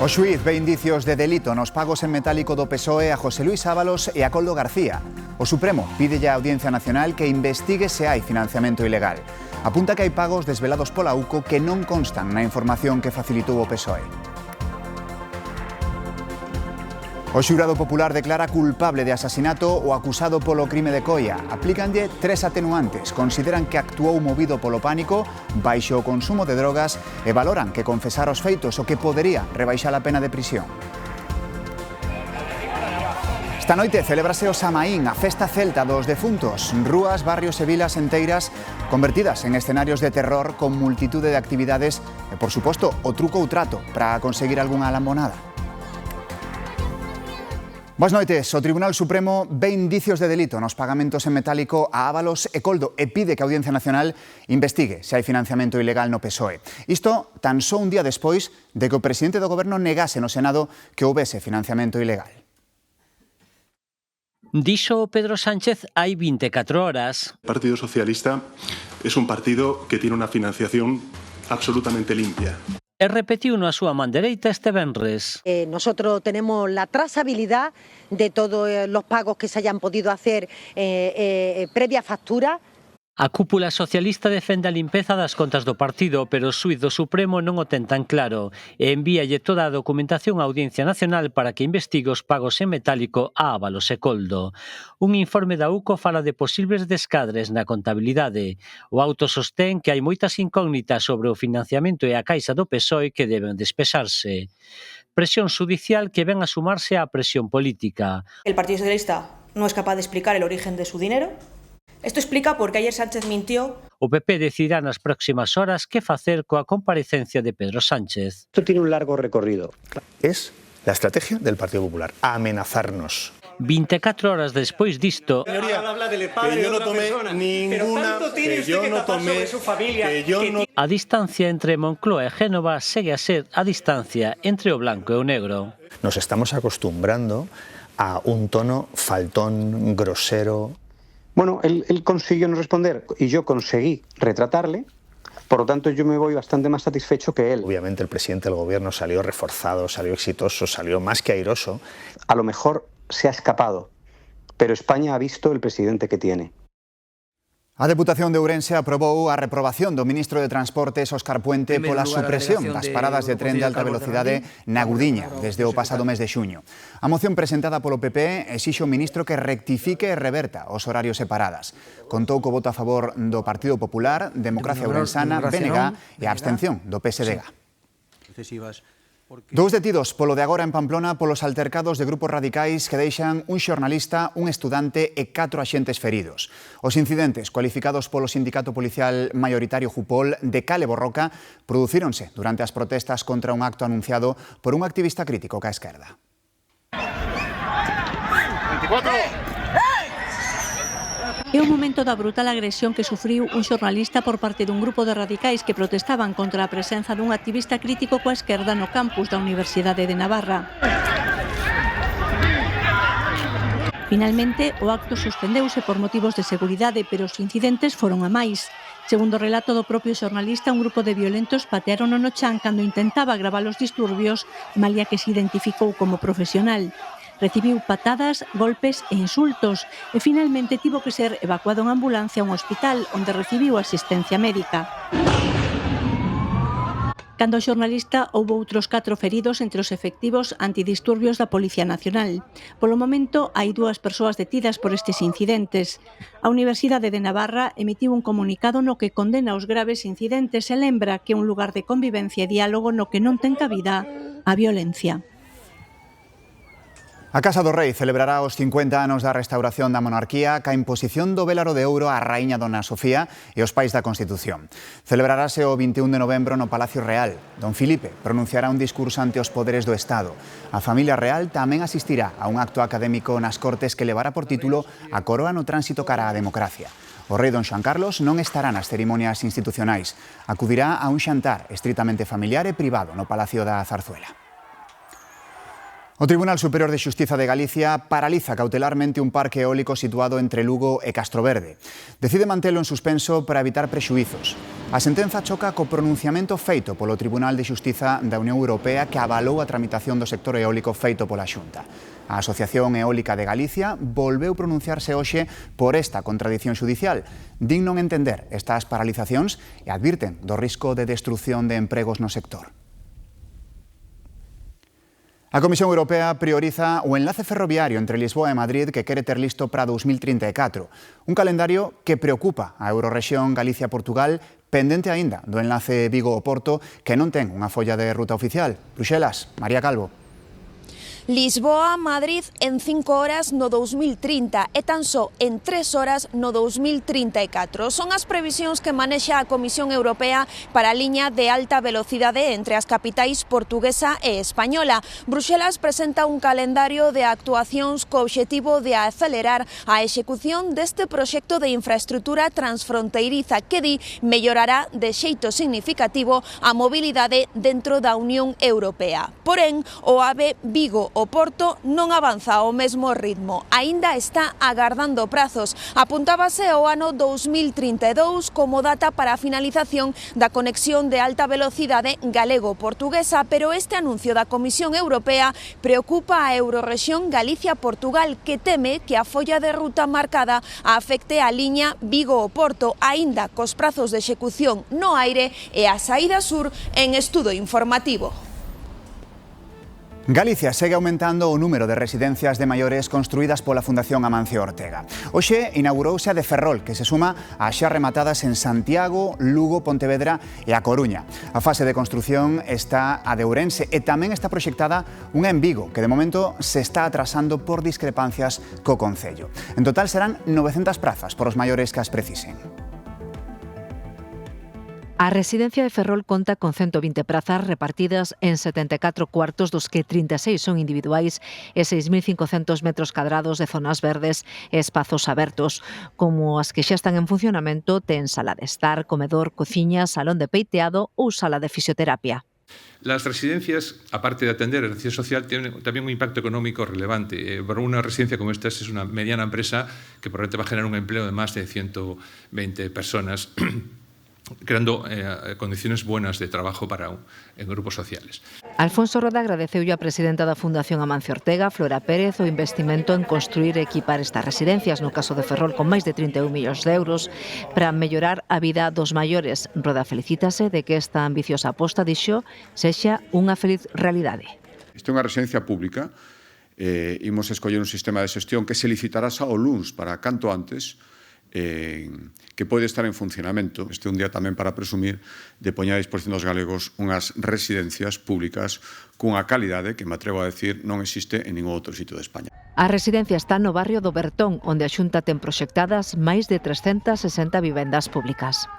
O xuíz ve indicios de delito nos pagos en metálico do PSOE a José Luís Ábalos e a Koldo García. O Supremo pídelle á Audiencia Nacional que investigue se hai financiamento ilegal. Apunta que hai pagos desvelados pola UCO que non constan na información que facilitou o PSOE. O xurado popular declara culpable de asasinato o acusado polo crime de Coia. Aplícanlle 3 atenuantes. Consideran que actuou movido polo pánico, baixo o consumo de drogas e valoran que confesar os feitos o que podería rebaixar a pena de prisión. Esta noite celebrase o Samaín, a festa celta dos defuntos. Rúas, barrios e vilas enteiras convertidas en escenarios de terror con multitude de actividades e, por suposto, o truco ou trato para conseguir algunha lambonada. Boas noites. O Tribunal Supremo ve indicios de delito nos pagamentos en metálico a Ábalos e Koldo e pide que a Audiencia Nacional investigue se hai financiamento ilegal no PSOE. Isto tan só un día despois de que o presidente do Goberno negase no Senado que houbese financiamento ilegal. Dixo Pedro Sánchez hai 24 horas. El Partido Socialista es un partido que tiene una financiación absolutamente limpia. E repetiu na súa man dereita este venres. Nosotros tenemos la trazabilidad de todos los pagos que se hayan podido hacer previa factura. A cúpula socialista defende a limpeza das contas do partido, pero o xuíz do Supremo non o ten tan claro e envíalle toda a documentación á Audiencia Nacional para que investigue os pagos en metálico a Ábalos e Koldo. Un informe da UCO fala de posibles descadres na contabilidade. O auto sostén que hai moitas incógnitas sobre o financiamento e a caixa do PSOE que deben despexarse. Presión judicial que ven a sumarse á presión política. El Partido Socialista no es capaz de explicar el origen de su dinero. Esto explica por qué ayer Sánchez mintió. O PP decidirá nas próximas horas que facer coa comparecencia de Pedro Sánchez. Esto tiene un largo recorrido. Es la estrategia del Partido Popular, amenazarnos. 24 horas despois disto, a distancia entre Moncloa e Génova segue a ser a distancia entre o blanco e o negro. Nos estamos acostumbrando a un tono faltón, grosero. Bueno, él consiguió no responder y yo conseguí retratarle, por lo tanto yo me voy bastante más satisfecho que él. Obviamente el presidente del gobierno salió reforzado, salió exitoso, salió más que airoso. A lo mejor se ha escapado, pero España ha visto el presidente que tiene. A Deputación de Ourense aprobou a reprobación do ministro de Transportes Óscar Puente pola supresión das paradas de tren de alta velocidade na Gudiña desde o pasado mes de xuño. A moción presentada polo PP exixe ao ministro que rectifique e reverta os horarios e paradas. Contou co voto a favor do Partido Popular, Democracia Ourensana, BNG e a abstención do PSDG. Dous detidos polo de agora en Pamplona polos altercados de grupos radicais que deixan un xornalista, un estudante e 4 axentes feridos. Os incidentes, cualificados polo sindicato policial mayoritario Jupol de Cal e Borroca, producíronse durante as protestas contra un acto anunciado por un activista crítico ca esquerda. 24. É o momento da brutal agresión que sufriu un xornalista por parte dun grupo de radicais que protestaban contra a presenza dun activista crítico coa esquerda no campus da Universidade de Navarra. Finalmente, o acto suspendeuse por motivos de seguridade, pero os incidentes foron a máis. Segundo o relato do propio xornalista, un grupo de violentos patearon no chan cando intentaba gravar os disturbios, malia que se identificou como profesional. Recibiu patadas, golpes e insultos e finalmente tivo que ser evacuado en ambulancia a un hospital onde recibiu asistencia médica. Cando o xornalista houbo outros 4 feridos entre os efectivos antidisturbios da Policía Nacional. Polo momento hai 2 persoas detidas por estes incidentes. A Universidade de Navarra emitiu un comunicado no que condena os graves incidentes e lembra que é un lugar de convivencia e diálogo no que non ten cabida a violencia. A Casa do Rei celebrará os 50 anos da restauración da monarquía ca imposición do vélaro de ouro á raíña Dona Sofía e os pais da Constitución. Celebrarase o 21 de novembro no Palacio Real. Don Filipe pronunciará un discurso ante os poderes do Estado. A familia real tamén asistirá a un acto académico nas Cortes que levará por título A coroa no tránsito cara á democracia. O rei don Xoán Carlos non estará nas cerimonias institucionais. Acudirá a un xantar estritamente familiar e privado no Palacio da Zarzuela. O Tribunal Superior de Xustiza de Galicia paraliza cautelarmente un parque eólico situado entre Lugo e Castroverde. Decide mantelo en suspenso para evitar prexuizos. A sentenza choca co pronunciamento feito polo Tribunal de Xustiza da Unión Europea que avalou a tramitación do sector eólico feito pola Xunta. A Asociación Eólica de Galicia volveu pronunciarse hoxe por esta contradición xudicial. Din non entender estas paralizacións e advirten do risco de destrución de empregos no sector. A Comisión Europea prioriza o enlace ferroviario entre Lisboa e Madrid que quere ter listo para 2034. Un calendario que preocupa a Eurorrexión Galicia-Portugal, pendente aínda do enlace Vigo-Oporto, que non ten unha folla de ruta oficial. Bruxelas, María Calvo. Lisboa-Madrid en 5 horas no 2030 e tan só en 3 horas no 2034. Son as previsións que manexa a Comisión Europea para a liña de alta velocidade entre as capitais portuguesa e española. Bruxelas presenta un calendario de actuacións co obxectivo de acelerar a execución deste proxecto de infraestrutura transfronteiriza que di mellorará de xeito significativo a mobilidade dentro da Unión Europea. Porén, o AVE Vigo-Oporto non avanza ao mesmo ritmo. Aínda está agardando prazos. Apuntábase ao ano 2032 como data para a finalización da conexión de alta velocidade galego-portuguesa, pero este anuncio da Comisión Europea preocupa a Eurorrexión Galicia-Portugal, que teme que a folla de ruta marcada afecte a liña Vigo-Oporto, aínda cos prazos de execución no aire e a saída sur en estudo informativo. Galicia segue aumentando o número de residencias de maiores construídas pola Fundación Amancio Ortega. Hoxe inaugurouse a de Ferrol, que se suma ás xa rematadas en Santiago, Lugo, Pontevedra e A Coruña. A fase de construción está a de Ourense e tamén está proxectada unha en Vigo, que de momento se está atrasando por discrepancias co Concello. En total serán 900 prazas por os maiores que as precisen. A residencia de Ferrol conta con 120 prazas repartidas en 74 cuartos, dos que 36 son individuais e 6.500 metros cadrados de zonas verdes e espazos abertos. Como as que xa están en funcionamento, ten sala de estar, comedor, cociña, salón de peiteado ou sala de fisioterapia. Las residencias, aparte de atender a la necesidad social, tienen también un impacto económico relevante. Para una residencia como esta es una mediana empresa que probablemente va a generar un empleo de más de 120 personas, creando condiciones buenas de trabajo en grupos sociales. Alfonso Roda agradeceulle a presidenta da Fundación Amancio Ortega, Flora Pérez, o investimento en construir e equipar estas residencias, no caso de Ferrol con máis de 31 millóns de euros, para mellorar a vida dos maiores. Roda felicítase de que esta ambiciosa aposta, dixo, sexa unha feliz realidade. Isto é unha residencia pública, imos escoller un sistema de xestión que se licitará xa o luns para canto antes, que pode estar en funcionamento. Este é un día tamén para presumir de poñer a disposición dos galegos unhas residencias públicas cunha calidade que me atrevo a decir non existe en ningún outro sitio de España. A residencia está no barrio do Bertón, onde a Xunta ten proxectadas máis de 360 vivendas públicas.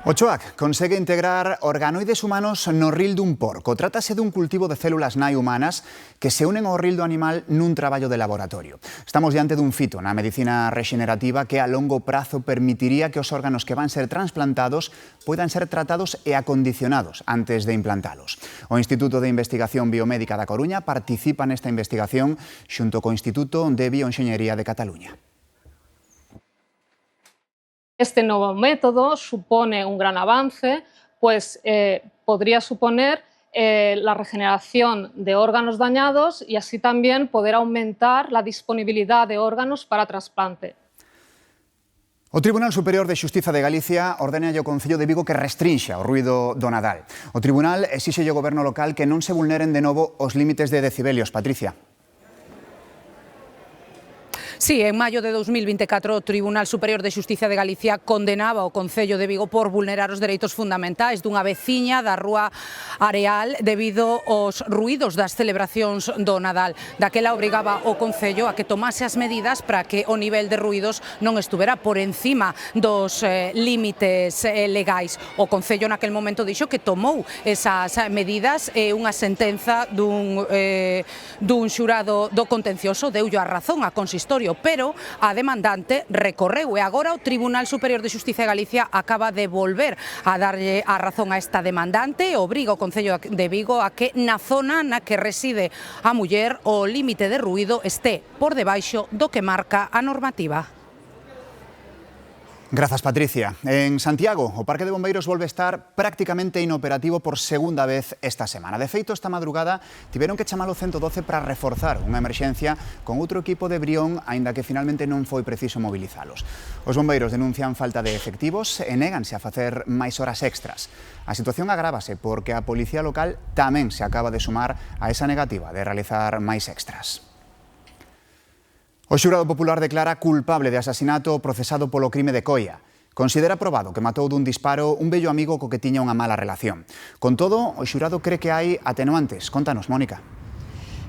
Ochoac consegue integrar organoides humanos no ril dun porco. Trátase dun cultivo de células nai humanas que se unen ao ril do animal nun traballo de laboratorio. Estamos diante dun fito na medicina rexenerativa que a longo prazo permitiría que os órganos que van ser transplantados poidan ser tratados e acondicionados antes de implantalos. O Instituto de Investigación Biomédica da Coruña participa nesta investigación xunto co Instituto de Bioenxeñería de Cataluña. Este nuevo método supone un gran avance, pues podría suponer la regeneración de órganos dañados y así también poder aumentar la disponibilidad de órganos para trasplante. O Tribunal Superior de Xustiza de Galicia ordena ao Concello de Vigo que restrinxa o ruido do Nadal. O Tribunal exixe ao Goberno local que non se vulneren de novo os límites de decibelios. Patricia. Sí, en maio de 2024 o Tribunal Superior de Xustiza de Galicia condenaba o Concello de Vigo por vulnerar os dereitos fundamentais dunha veciña da Rúa Areal debido aos ruídos das celebracións do Nadal. Daquela obrigaba o Concello a que tomase as medidas para que o nivel de ruídos non estuvera por encima dos límites legais. O Concello naquel momento dixo que tomou esas medidas e unha sentenza dun xurado do contencioso deullo a razón a consistorio, pero a demandante recorreu e agora o Tribunal Superior de Xustiza de Galicia acaba de volver a darlle a razón a esta demandante e obriga o Concello de Vigo a que na zona na que reside a muller o límite de ruído este por debaixo do que marca a normativa. Grazas, Patricia. En Santiago, o Parque de Bombeiros volve a estar prácticamente inoperativo por segunda vez esta semana. De feito, esta madrugada tiveron que chamar o 112 para reforzar unha emerxencia con outro equipo de Brión, aínda que finalmente non foi preciso movilizalos. Os bombeiros denuncian falta de efectivos e néganse a facer máis horas extras. A situación agrávase porque a Policía Local tamén se acaba de sumar a esa negativa de realizar máis extras. O xurado popular declara culpable de asasinato o procesado polo crime de Coia. Considera probado que matou dun disparo un vello amigo co que tiña unha mala relación. Con todo, o xurado cree que hai atenuantes. Contanos, Mónica.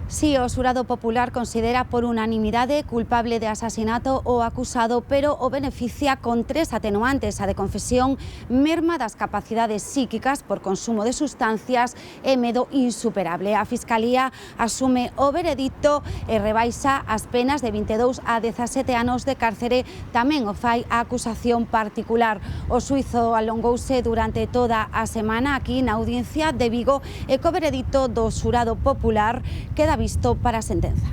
Sí, o xurado popular considera por unanimidade culpable de asasinato o acusado, pero o beneficia con 3 atenuantes: a de confesión, merma das capacidades psíquicas por consumo de sustancias e medo insuperable. A Fiscalía asume o veredicto e rebaixa as penas de 22 a 17 anos de cárcere. Tamén o fai a acusación particular. O xuízo alongouse durante toda a semana aquí na Audiencia de Vigo e co veredicto do xurado popular queda visto para a sentenza.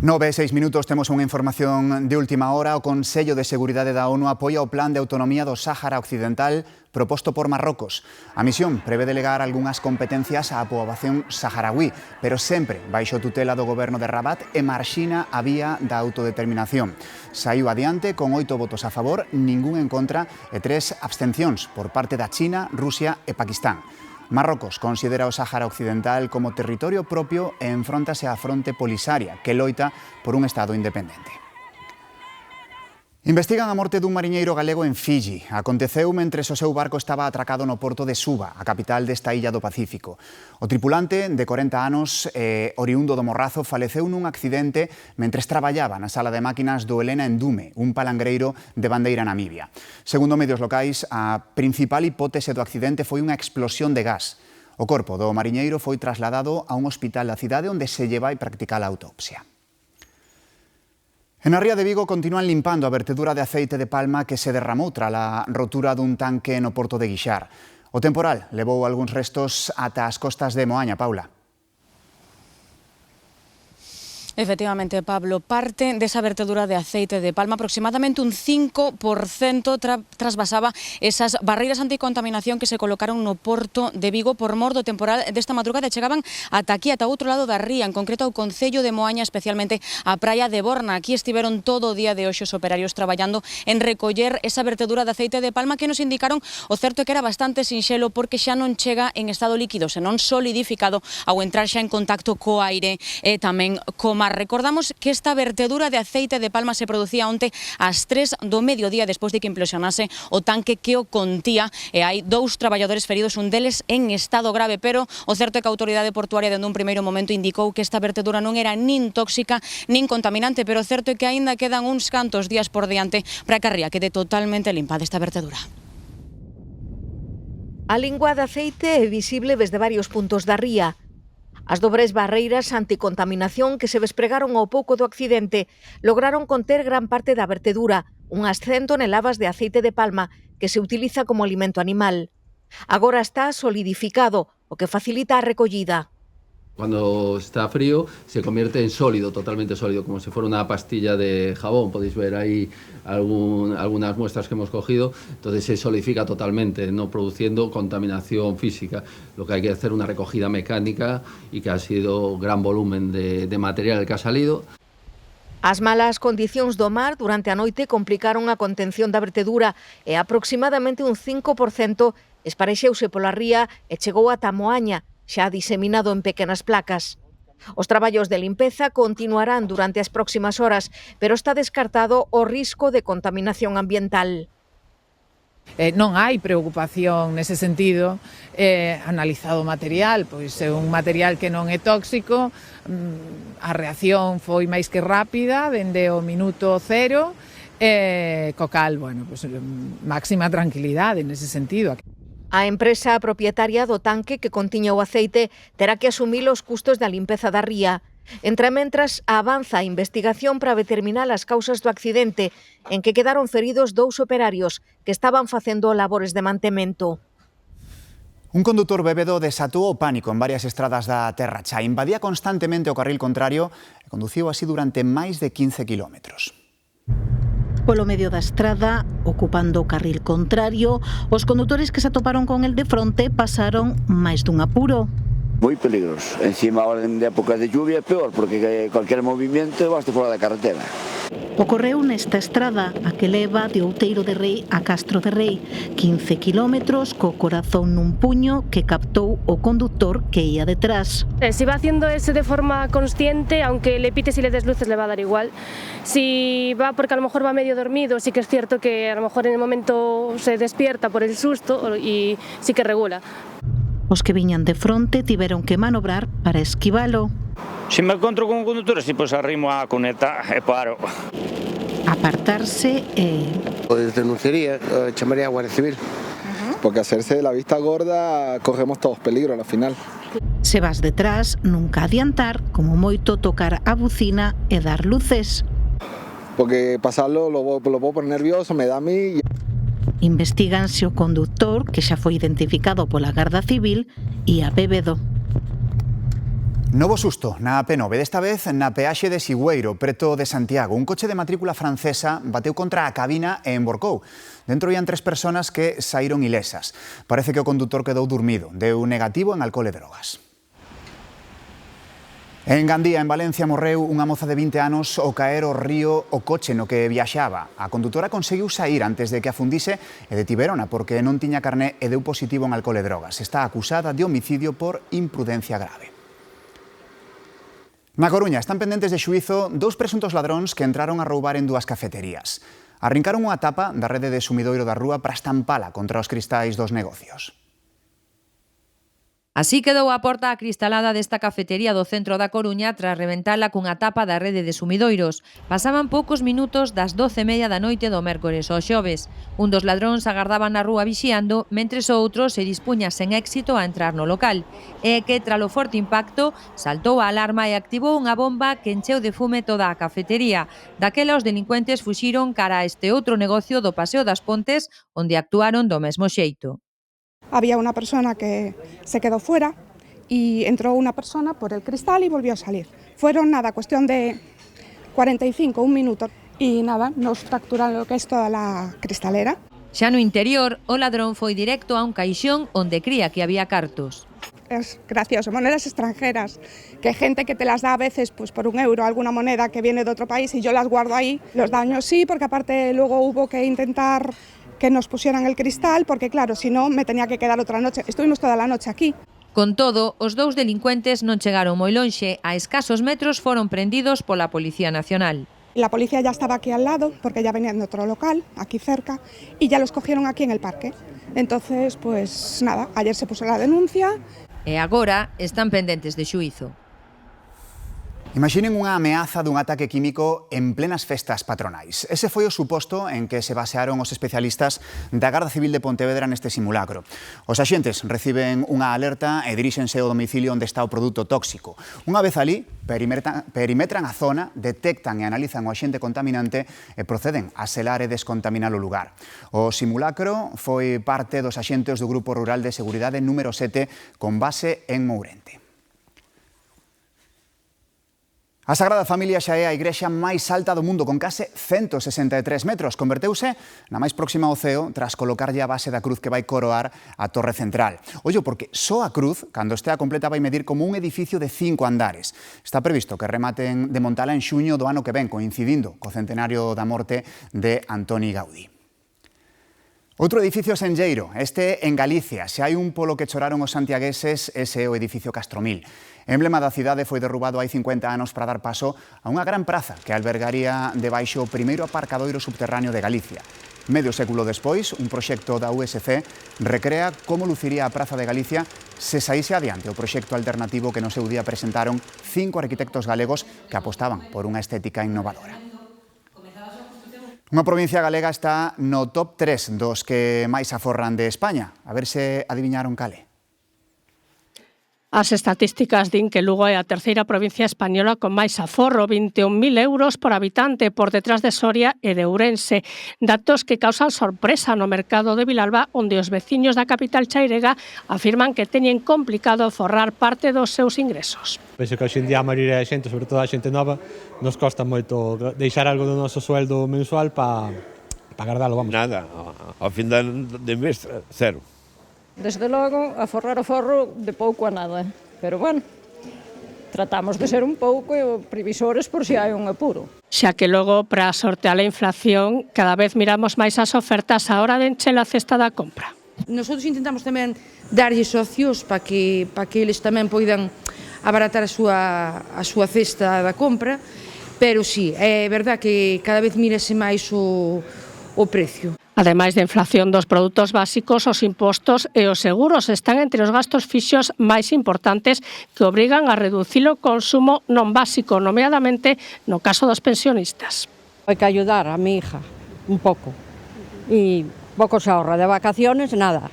9:06 temos unha información de última hora. O Consello de Seguridade da ONU apoia o plan de autonomía do Sáhara Occidental proposto por Marrocos. A misión prevé delegar algunhas competencias á poboación saharaui, pero sempre baixo tutela do goberno de Rabat e marxina a vía da autodeterminación. Saiu adiante con 8 votos a favor, ningún en contra e 3 abstencións por parte da China, Rusia e Pakistán. Marrocos considera o Sáhara Occidental como territorio propio e enfróntase á fronte Polisaria, que loita por un Estado independente. Investigan a morte dun mariñeiro galego en Fiji. Aconteceu mentre o seu barco estaba atracado no porto de Suva, a capital desta illa do Pacífico. O tripulante, de 40 anos, oriundo do Morrazo, faleceu nun accidente mentres traballaba na sala de máquinas do Helena Endume, un palangreiro de bandeira namibia. Segundo medios locais, a principal hipótese do accidente foi unha explosión de gas. O corpo do mariñeiro foi trasladado a un hospital da cidade onde se lle vai practicar a autopsia. En a ría de Vigo continúan limpando a vertedura de aceite de palma que se derramou tras a rotura dun tanque no porto de Guixar. O temporal levou algúns restos ata as costas de Moaña, Paula. Efectivamente, Pablo, parte desa vertedura de aceite de palma, aproximadamente un 5% trasvasaba esas barreiras anticontaminación que se colocaron no porto de Vigo por mor do temporal desta madrugada. Chegaban ata aquí, ata outro lado da ría, en concreto ao concello de Moaña, especialmente a praia de Borna. Aquí estiveron todo o día de hoxe os operarios traballando en recoller esa vertedura de aceite de palma que nos indicaron o certo é que era bastante sinxelo porque xa non chega en estado líquido, senón solidificado ao entrar xa en contacto co aire e tamén co mar. Recordamos que esta vertedura de aceite de palma se producía onte ás 3 do mediodía despois de que implosionase o tanque que o contía e hai 2 traballadores feridos, un deles en estado grave, pero o certo é que a autoridade portuaria dende un primeiro momento indicou que esta vertedura non era nin tóxica nin contaminante, pero o certo é que aínda quedan uns cantos días por diante para que a ría quede totalmente limpa desta vertedura. A lingua de aceite é visible desde varios puntos da ría. As dobres barreiras anticontaminación que se despregaron ao pouco do accidente lograron conter gran parte da vertedura, unhas 100 toneladas de aceite de palma que se utiliza como alimento animal. Agora está solidificado, o que facilita a recollida. Cuando está frío se convierte en sólido, totalmente sólido, como si fuera una pastilla de jabón. Podéis ver ahí algunas muestras que hemos cogido. Entonces se solidifica totalmente, no produciendo contaminación física. Lo que hay que hacer es una recogida mecánica y que ha sido gran volumen de material que ha salido. As malas condicións do mar durante a noite complicaron a contención da vertedura e aproximadamente un 5% esparexeuse pola ría e chegou ata Moaña, xa diseminado en pequenas placas. Os traballos de limpeza continuarán durante as próximas horas, pero está descartado o risco de contaminación ambiental. Non hai preocupación nese sentido. Analizado o material, pois é un material que non é tóxico, a reacción foi máis que rápida dende o minuto 0, co cal, pois, máxima tranquilidade nese sentido. A empresa propietaria do tanque que contiña o aceite terá que asumir os custos da limpeza da ría. Entrementras, avanza a investigación para determinar as causas do accidente, en que quedaron feridos 2 operarios que estaban facendo labores de mantemento. Un condutor bébedo desatou o pánico en varias estradas da Terra Cha. Invadía constantemente o carril contrario e conduciu así durante máis de 15 kilómetros. Polo medio da estrada, ocupando o carril contrario, os condutores que se atoparon con el de fronte pasaron máis dun apuro. Moi peligroso. Encima, ahora de época de lluvia é peor, porque cualquier movimiento vas fora da carretera. Ocorreu nesta estrada, a que leva de Outeiro de Rei a Castro de Rei, 15 kilómetros co corazón nun puño que captou o conductor que ia detrás. Si va haciendo eso de forma consciente, aunque le pites y le des luces le va a dar igual. Si va porque a lo mejor va medio dormido, sí que es cierto que a lo mejor en el momento se despierta por el susto y sí que regula. Os que viñan de fronte tiveron que manobrar para esquivalo. Se me encontro con un conductor, si pues arrimo a cuneta e paro. Apartarse e... Pois denunciaría, chamaría a Guardia Civil. Porque hacerse de la vista gorda corremos todos peligro al final. Se vas detrás, nunca adiantar, como moito tocar a bucina e dar luces. Porque pasarlo lo puedo poner nervioso, me da a mí... Investíganse o conductor, que xa foi identificado pola Garda Civil, e a bebedo. Novo susto na AP9, desta vez na peaxe de Sigüeiro, preto de Santiago. Un coche de matrícula francesa bateu contra a cabina e envorcou. Dentro ian 3 persoas que saíron ilesas. Parece que o condutor quedou dormido, deu negativo en alcohol e drogas. En Gandía, en Valencia, morreu unha moza de 20 anos ao caer ao río o coche no que viaxaba. A condutora conseguiu saír antes de que afundise e detivérona porque non tiña carné e deu positivo en alcohol e drogas. Está acusada de homicidio por imprudencia grave. Na Coruña están pendentes de xuízo 2 presuntos ladróns que entraron a roubar en 2 cafeterías. Arrincaron unha tapa da rede de sumidoiro da rúa para estampala contra os cristais dos negocios. Así quedou a porta acristalada desta cafetería do centro da Coruña tras reventala cunha tapa da rede de sumidoiros. Pasaban poucos minutos das 12:30 da noite do mércores ao xoves. Un dos ladróns agardaba na rúa vixiando, mentres o outro se dispuña sen éxito a entrar no local. E que, tralo forte impacto, saltou a alarma e activou unha bomba que encheu de fume toda a cafetería. Daquela os delincuentes fuxiron cara a este outro negocio do Paseo das Pontes, onde actuaron do mesmo xeito. Había una persona que se quedó fuera y entró una persona por el cristal y volvió a salir. Fueron cuestión de 45, un minuto y nos fracturaron lo que es toda la cristalera. Xa no interior, o ladrón foi directo a un caixón onde cría que había cartos. Es gracioso, monedas extranjeras, que gente que te las da a veces pues por €1, alguna moneda que viene de otro país y yo las guardo ahí. Los daños sí, porque aparte luego hubo que intentar que nos pusieran el cristal, porque claro, si no me tenía que quedar otra noche. Estuvimos toda la noche aquí. Con todo, os 2 delincuentes non chegaron moi lonxe, a escasos metros foron prendidos pola Policía Nacional. La policía ya estaba aquí al lado, porque ya venían de otro local, aquí cerca, y ya los cogieron aquí en el parque. Entonces, pues nada, ayer se puso la denuncia. E agora están pendentes de xuízo. Imaginen unha ameaza dun ataque químico en plenas festas patronais. Ese foi o suposto en que se basearon os especialistas da Garda Civil de Pontevedra neste simulacro. Os axentes reciben unha alerta e diríxense ao domicilio onde está o produto tóxico. Unha vez ali, perimetran a zona, detectan e analizan o axente contaminante e proceden a selar e descontaminar o lugar. O simulacro foi parte dos axentes do Grupo Rural de Seguridade número 7 con base en Mourente. A Sagrada Familia xa é a igrexa máis alta do mundo, con case 163 metros. Converteuse na máis próxima ao ceo tras colocarlle a base da cruz que vai coroar a torre central. Ollo, porque só a cruz, cando estea completa, vai medir como un edificio de 5 andares. Está previsto que rematen de montala en xuño do ano que ven, coincidindo co centenario da morte de Antoni Gaudí. Outro edificio senlleiro, este en Galicia. Se hai un polo que choraron os santiagueses, ese é o edificio Castromil. Emblema da cidade foi derrubado hai 50 anos para dar paso a unha gran praza que albergaría debaixo o primeiro aparcadoiro subterráneo de Galicia. Medio século despois, un proxecto da USC recrea como luciría a Praza de Galicia se saíse adiante o proxecto alternativo que no seu día presentaron 5 arquitectos galegos que apostaban por unha estética innovadora. Unha provincia galega está no top 3 dos que máis aforran de España. A ver se adiviñaron cale. As estatísticas din que Lugo é a terceira provincia española con máis aforro, 21.000 euros por habitante, por detrás de Soria e de Ourense. Datos que causan sorpresa no mercado de Vilalba, onde os veciños da capital chairega afirman que teñen complicado forrar parte dos seus ingresos. Penso que hoxe en día a maioría da xente, sobre todo a xente nova, nos costa moito deixar algo do noso sueldo mensual para guardalo, vamos. Nada, ao fin de mes, cero. Desde logo, aforrar o forro de pouco a nada, pero bueno, tratamos de ser un pouco previsores por se hai un apuro. Xa que logo, para sortear a inflación, cada vez miramos máis as ofertas á hora de encher a cesta da compra. Nosotros intentamos tamén darlles socios para que eles tamén poidan abaratar a súa cesta da compra, pero sí, é verdad que cada vez mírase máis o precio. Ademais da inflación dos produtos básicos, os impostos e os seguros están entre os gastos fixos máis importantes que obrigan a reducir o consumo non básico, nomeadamente no caso dos pensionistas. Hai que ayudar a mi hija un pouco e pouco se ahorra de vacaciones, nada.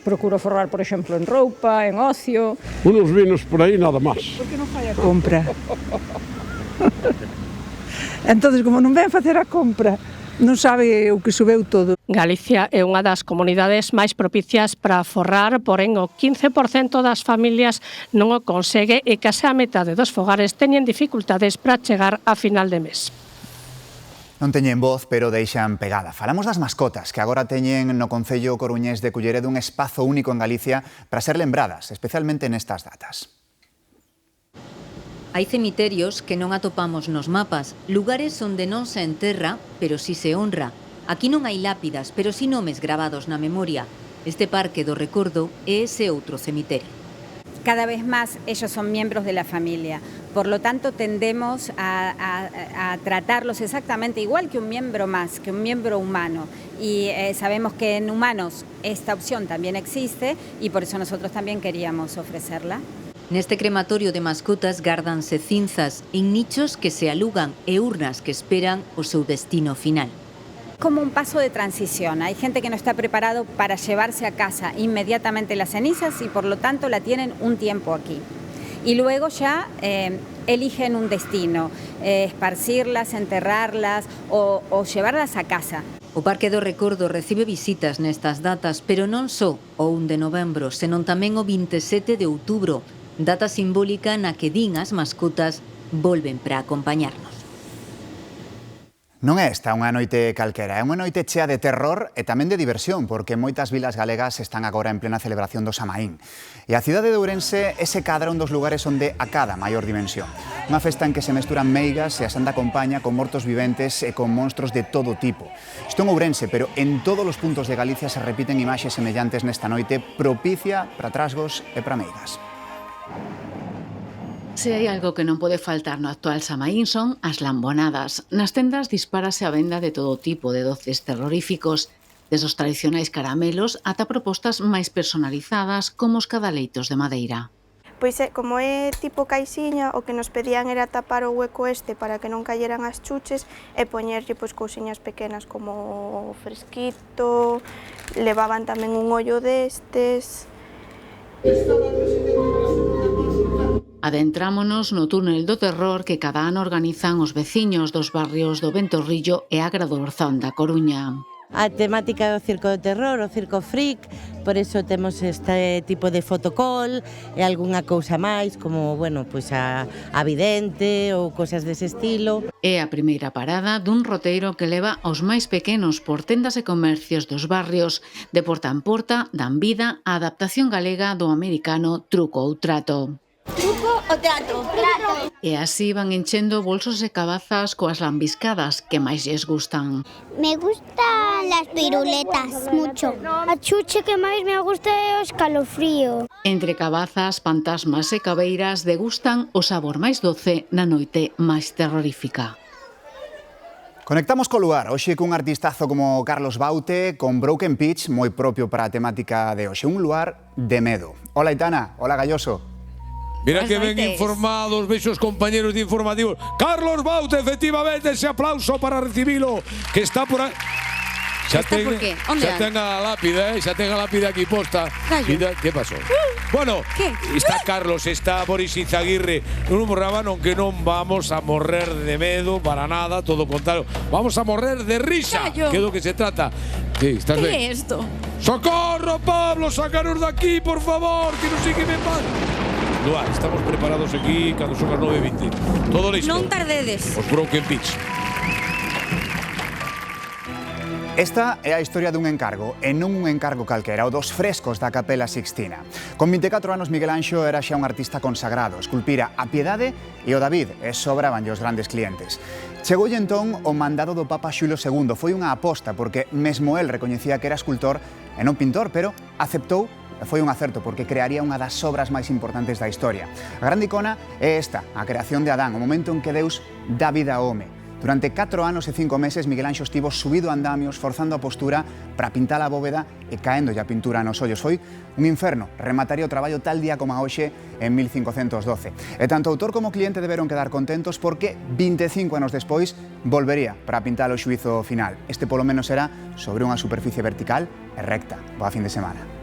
Procuro forrar, por exemplo, en roupa, en ocio. Unos vinos por aí, nada máis. Por que non fai a compra? Entonces, como non ven facer a compra, non sabe o que subeu todo. Galicia é unha das comunidades máis propicias para forrar, porén o 15% das familias non o consegue e case a metade dos fogares teñen dificultades para chegar a final de mes. Non teñen voz, pero deixan pegada. Falamos das mascotas, que agora teñen no concello coruñés de Culleredo un espazo único en Galicia para ser lembradas, especialmente nestas datas. Hai cemiterios que non atopamos nos mapas, lugares onde non se enterra, pero si se honra. Aquí non hai lápidas, pero si nomes gravados na memoria. Este Parque do Recordo é ese outro cemiterio. Cada vez más ellos son miembros de la familia, por lo tanto tendemos a tratarlos exactamente igual que un miembro más, que un miembro humano. Y sabemos que en humanos esta opción también existe y por eso nosotros también queríamos ofrecerla. Neste crematorio de mascotas gárdanse cinzas en nichos que se alugan e urnas que esperan o seu destino final. Como un paso de transición. Hay gente que no está preparado para llevarse a casa inmediatamente las cenizas y por lo tanto la tienen un tiempo aquí. Y luego ya eligen un destino, esparcirlas, enterrarlas o llevarlas a casa. O Parque do Recordo recibe visitas nestas datas, pero non só o 1 de novembro, senón tamén o 27 de outubro, data simbólica na que din as mascotas volven para acompañarnos. Non é esta unha noite calquera, é unha noite chea de terror e tamén de diversión, porque moitas vilas galegas están agora en plena celebración do Samaín. E a cidade de Ourense é se cadra un dos lugares onde acada maior dimensión. Unha festa en que se mesturan meigas e a Santa Compaña con mortos viventes e con monstros de todo tipo. Isto en Ourense, pero en todos os puntos de Galicia se repiten imaxes semellantes nesta noite propicia para trasgos e para meigas. Se hai algo que non pode faltar no actual Samaín son as lambonadas. Nas tendas dispárase a venda de todo tipo de doces terroríficos, desde os tradicionais caramelos ata propostas máis personalizadas como os cadaleitos de madeira. Pois como é tipo caixiña, o que nos pedían era tapar o hueco para que non cayeran as chuches e poñerlle cousiñas pequenas como fresquito, levaban tamén un ollo destes. Adentrámonos no túnel do terror que cada ano organizan os veciños dos barrios do Ventorrillo e Agra do Orzán da Coruña. A temática do circo do terror, o circo freak, por eso temos este tipo de fotocall e algunha cousa máis, como, bueno, pois a vidente ou cousas dese estilo. É a primeira parada dun roteiro que leva aos máis pequenos por tendas e comercios dos barrios. De porta en porta dan vida á adaptación galega do americano Truco ou Trato. Truco o trato? Trato. E así van enchendo bolsos e cabazas coas lambiscadas que máis lles gustan. Me gustan las piruletas mucho. A chuche que máis me gusta é o escalofrío. Entre cabazas, fantasmas e cabeiras degustan o sabor máis doce na noite máis terrorífica. Conectamos co lugar, hoxe cun artistazo como Carlos Baute, con Broken Pitch, moi propio para a temática de hoxe, un lugar de medo. Hola, Aitana. Hola, Galloso. Mira que ben informados, vexos compañeros de informativos. Carlos Baute, efectivamente, ese aplauso para recibilo, que está por aí. Xa ten a lápida, xa ten a lápida aquí posta. Que pasou? Bueno, está Carlos, está Boris Izaguirre nun programa non que non vamos a morrer de medo para nada, todo contrario. Vamos a morrer de risa, que é do que se trata. Sí, estás ben? Que é isto? ¡Socorro, Pablo! ¡Sácanos de aquí, por favor! ¡Que non sei que me pasa! Luar, estamos preparados aquí cando son as 9:20. Todo listo. Non tardedes. Os Broken Beach. Esta é a historia dun encargo, e non un encargo calquera, o dos frescos da Capela Sixtina. Con 24 anos, Miguel Anxo era xa un artista consagrado, esculpira a Piedade e o David, e sobrabanlle os grandes clientes. Chegoulle entón o mandado do Papa Xulo II, foi unha aposta, porque mesmo el recoñecía que era escultor e non pintor, pero aceptou e foi un acerto, porque crearía unha das obras máis importantes da historia. A grande icona é esta, a creación de Adán, o momento en que Deus dá vida ao home. Durante 4 anos e 5 meses, Miguel Anxo estivo subido a andamios, forzando a postura para pintar a bóveda e caéndolle a pintura nos ollos. Foi un inferno. Remataría o traballo tal día como a hoxe en 1512. E tanto autor como cliente deberon quedar contentos porque 25 anos despois volvería para pintar o xuízo final. Este polo menos era sobre unha superficie vertical e recta. Boa fin de semana.